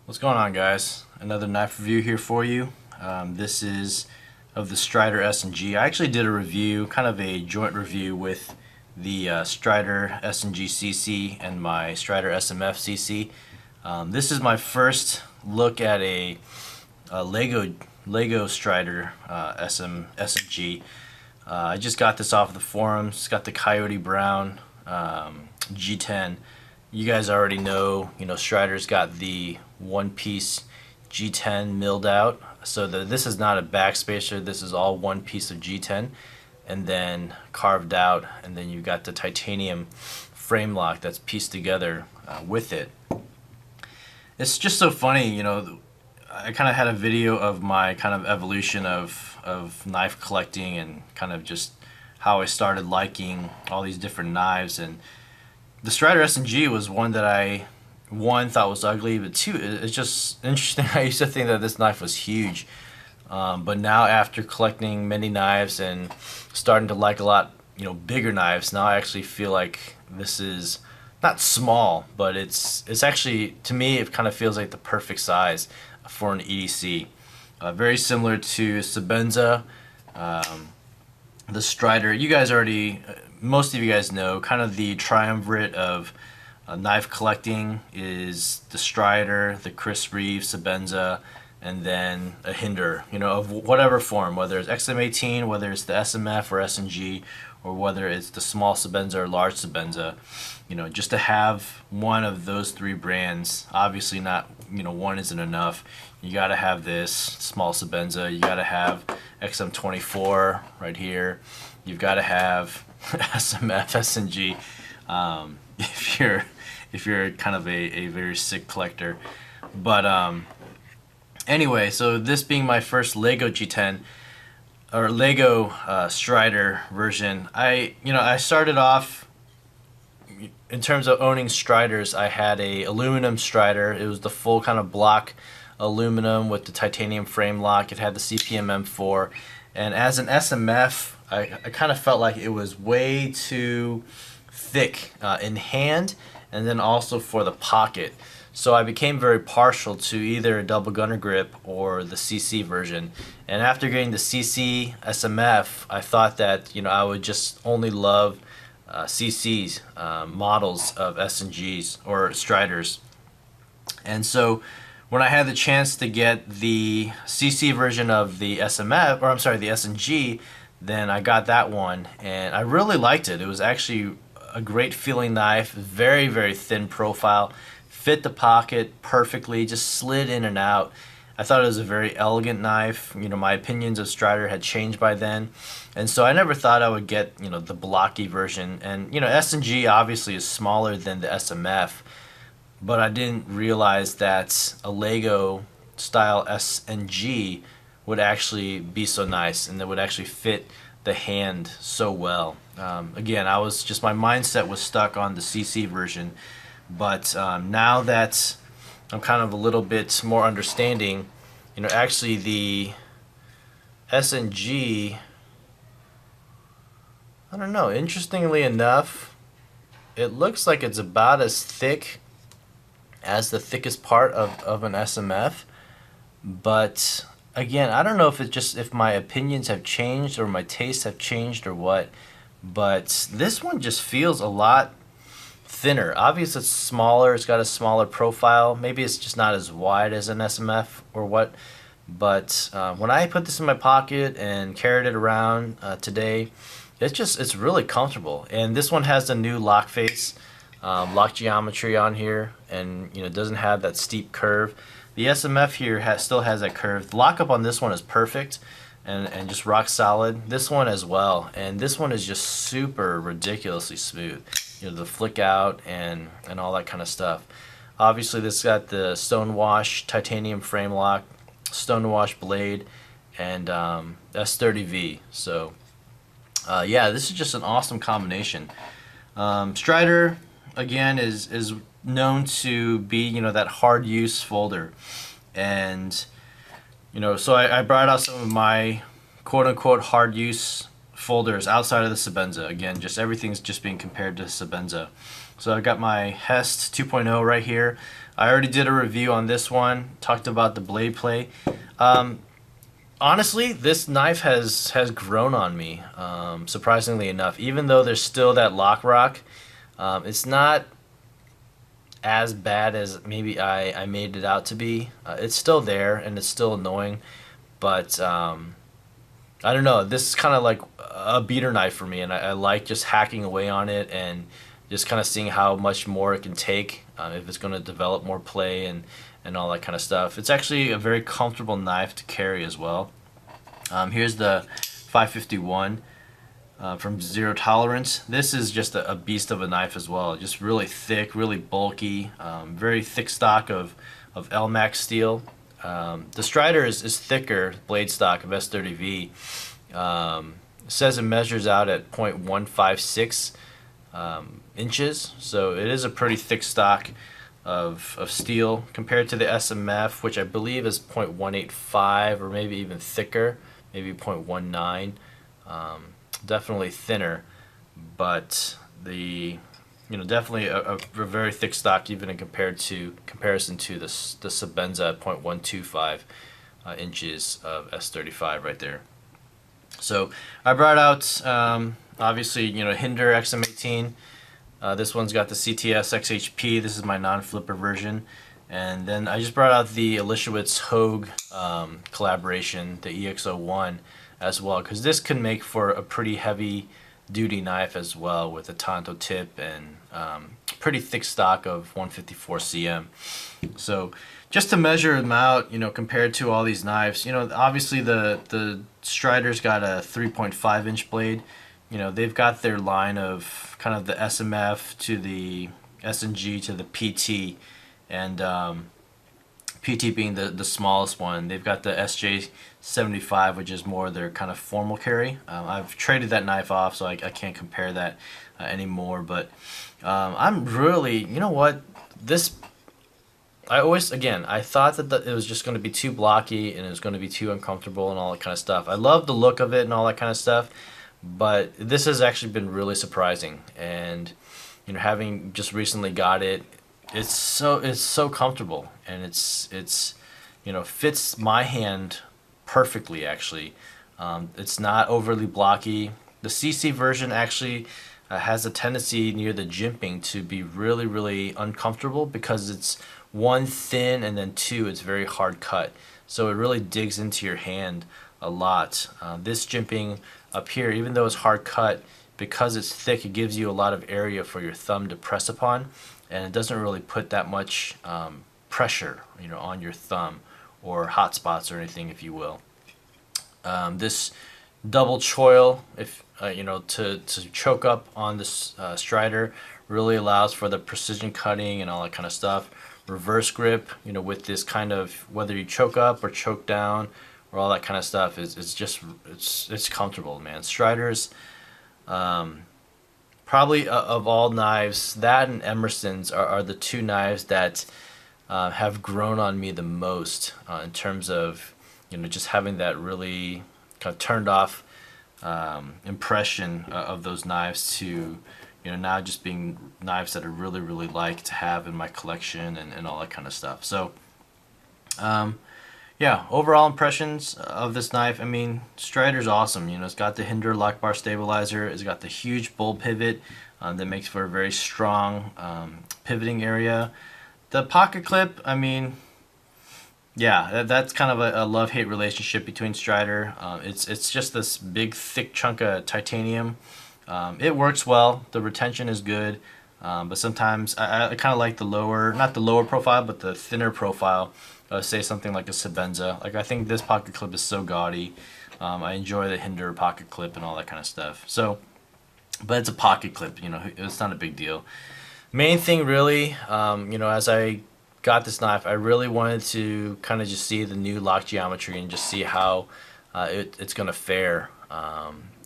What's going on, guys? Another knife review here for you. This is of the Strider SnG. I actually did a review, kind of a joint review with the Strider SnG CC and my Strider SMF CC. This is my first look at a Lego Strider SnG. I just got this off of the forums. It's got the Coyote Brown G10. You guys already know, Strider's got the one-piece G10 milled out. So this is not a backspacer. This is all one piece of G10 and then carved out, and then you've got the titanium frame lock that's pieced together with it. It's just so funny, I kind of had a video of my kind of evolution of knife collecting and kind of just how I started liking all these different knives. And the Strider SnG was one that I, thought was ugly, but two, it's just interesting. I used to think that this knife was huge. But now after collecting many knives and starting to like a lot, bigger knives, now I actually feel like this is not small, but it's actually, to me, it kind of feels like the perfect size for an EDC. Very similar to Sebenza, the Strider. You guys already, most of you guys know, kind of the triumvirate of knife collecting is the Strider, the Chris Reeve, Sebenza, and then a Hinder, of whatever form, whether it's XM18, whether it's the SMF or SNG, or whether it's the small Sebenza or large Sebenza. Just to have one of those three brands, obviously not, one isn't enough. You got to have this small Sebenza, you got to have XM24 right here, you've got to have SMF, SNG, if you're kind of a very sick collector. But anyway, so this being my first Lego G10 or Lego Strider version, I started off, in terms of owning Striders, I had a aluminum Strider. It was the full kind of block aluminum with the titanium frame lock. It had the CPM M4, and as an SMF, I kind of felt like it was way too thick in hand, and then also for the pocket. So I became very partial to either a double gunner grip or the CC version. And after getting the CC SMF, I thought that I would just only love CC's models of SNGs or Striders. And so when I had the chance to get the CC version of the SMF, or I'm sorry, the SNG, then I got that one, and I really liked it. It was actually a great feeling knife, very, very thin profile, fit the pocket perfectly, just slid in and out. I thought it was a very elegant knife. My opinions of Strider had changed by then, and so I never thought I would get the blocky version. And SNG obviously is smaller than the SMF, but I didn't realize that a Lego style SNG would actually be so nice and that would actually fit the hand so well. Again, my mindset was stuck on the CC version, but now that I'm kind of a little bit more understanding, actually the SNG, I don't know, interestingly enough, it looks like it's about as thick as the thickest part of an SMF, but again, I don't know if my opinions have changed or my tastes have changed or what, but this one just feels a lot thinner. Obviously it's smaller, it's got a smaller profile, maybe it's just not as wide as an SMF or what, but when I put this in my pocket and carried it around today, it's really comfortable. And this one has the new lock face, lock geometry on here, and it doesn't have that steep curve. The SMF here still has that curve. The lockup on this one is perfect and just rock solid. This one as well, and this one is just super ridiculously smooth. The flick out and all that kind of stuff. Obviously this got the Stonewash titanium frame lock, Stonewash blade, and S30V. So yeah, this is just an awesome combination. Strider again is known to be that hard use folder, and so I brought out some of my quote-unquote hard use folders outside of the Sebenza. Again, everything's just being compared to Sebenza. So I got my Hest 2.0 right here. I already did a review on this one, talked about the blade play. Honestly, this knife has grown on me, surprisingly enough. Even though there's still that lock rock, it's not as bad as maybe I made it out to be. It's still there and it's still annoying, but I don't know. This is kind of like a beater knife for me, and I like just hacking away on it and just kind of seeing how much more it can take, if it's going to develop more play and all that kind of stuff. It's actually a very comfortable knife to carry as well. Here's the 551 from Zero Tolerance. This is just a beast of a knife as well. Just really thick, really bulky, very thick stock of LMAX steel. The Strider is thicker blade stock of S30V. It says it measures out at 0.156 inches, so it is a pretty thick stock of steel compared to the SMF, which I believe is 0.185 or maybe even thicker, maybe 0.19. Definitely thinner, but definitely a very thick stock even in comparison to the Sebenza at 0.125 inches of S35 right there. So I brought out obviously Hinder XM18. This one's got the CTS XHP. This is my non-flipper version. And then I just brought out the Elishewitz Hogue collaboration, the EX01 as well, because this can make for a pretty heavy duty knife as well, with a Tanto tip and pretty thick stock of 154 cm. So just to measure them out, compared to all these knives, obviously the Strider's got a 3.5 inch blade. They've got their line of kind of the SMF to the SNG to the PT, and PT being the smallest one. They've got the SJ75, which is more their kind of formal carry. I've traded that knife off, so I can't compare that anymore. But I'm really, I thought that it was just going to be too blocky and it was going to be too uncomfortable and all that kind of stuff. I love the look of it and all that kind of stuff, but this has actually been really surprising. And having just recently got it, it's so comfortable, and it's fits my hand perfectly actually. It's not overly blocky. The CC version actually has a tendency near the jimping to be really uncomfortable, because it's one, thin, and then two, it's very hard cut, so it really digs into your hand a lot. This jimping up here, even though it's hard cut, because it's thick, it gives you a lot of area for your thumb to press upon, and it doesn't really put that much pressure on your thumb or hot spots or anything, if you will. This double choil, if to choke up on this Strider, really allows for the precision cutting and all that kind of stuff. Reverse grip, with this kind of, whether you choke up or choke down or all that kind of stuff, it's comfortable, man. Striders, probably of all knives, that and Emerson's are the two knives that have grown on me the most, in terms of just having that really kind of turned off impression of those knives to now just being knives that I really like to have in my collection and all that kind of stuff. So yeah, overall impressions of this knife, I mean, Strider's awesome. It's got the Hinder lock bar stabilizer, it's got the huge bull pivot that makes for a very strong pivoting area. The pocket clip, I mean, yeah, that's kind of a love-hate relationship between Strider. It's just this big thick chunk of titanium. It works well, the retention is good, but sometimes I kind of like the lower, not the lower profile, but the thinner profile, say something like a Sebenza. Like, I think this pocket clip is so gaudy. I enjoy the Hinder pocket clip and all that kind of stuff. So, but it's a pocket clip, it's not a big deal. Main thing really, as I got this knife, I really wanted to kind of just see the new lock geometry and just see how it's going to fare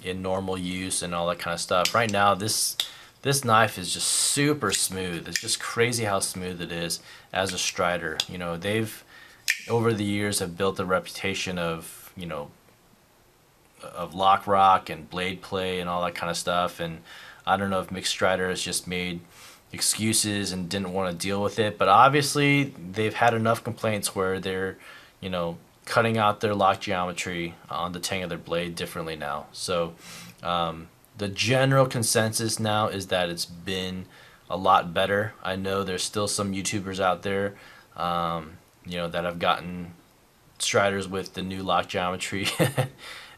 in normal use and all that kind of stuff. Right now, this knife is just super smooth. It's just crazy how smooth it is as a Strider. They've over the years have built a reputation of of lock rock and blade play and all that kind of stuff. And I don't know if Mixed Strider has just made excuses and didn't want to deal with it. But obviously, they've had enough complaints where they're, you know, cutting out their lock geometry on the tang of their blade differently now. So the general consensus now is that it's been a lot better. I know there's still some YouTubers out there, you know, that have gotten Striders with the new lock geometry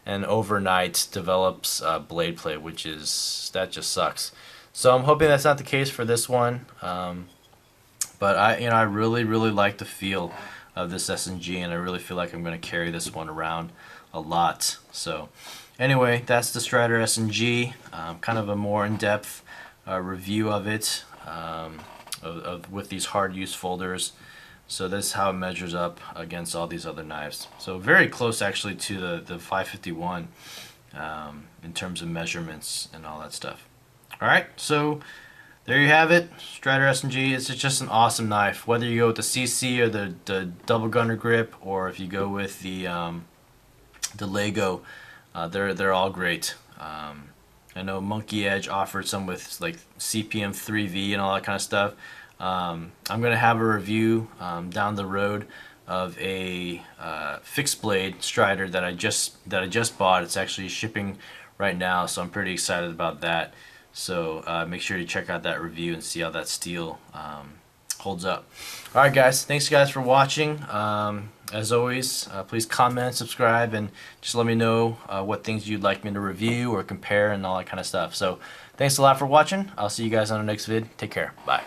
and overnight develops blade play, which is, that just sucks. So I'm hoping that's not the case for this one. But I really like the feel of this SNG, and I really feel like I'm going to carry this one around a lot. So anyway, that's the Strider SnG, kind of a more in-depth review of it, with these hard use folders. So this is how it measures up against all these other knives. So very close actually to the 551 in terms of measurements and all that stuff. Alright, so there you have it. Strider SnG. It's just an awesome knife. Whether you go with the CC or the double gunner grip, or if you go with the Lego, they're all great. I know Monkey Edge offered some with like CPM 3V and all that kind of stuff. I'm gonna have a review down the road of a fixed blade Strider that I just bought. It's actually shipping right now, so I'm pretty excited about that. So make sure to check out that review and see how that steel holds up. Alright guys, thanks guys for watching. As always, please comment, subscribe, and just let me know what things you'd like me to review or compare and all that kind of stuff. So thanks a lot for watching. I'll see you guys on the next vid. Take care. Bye.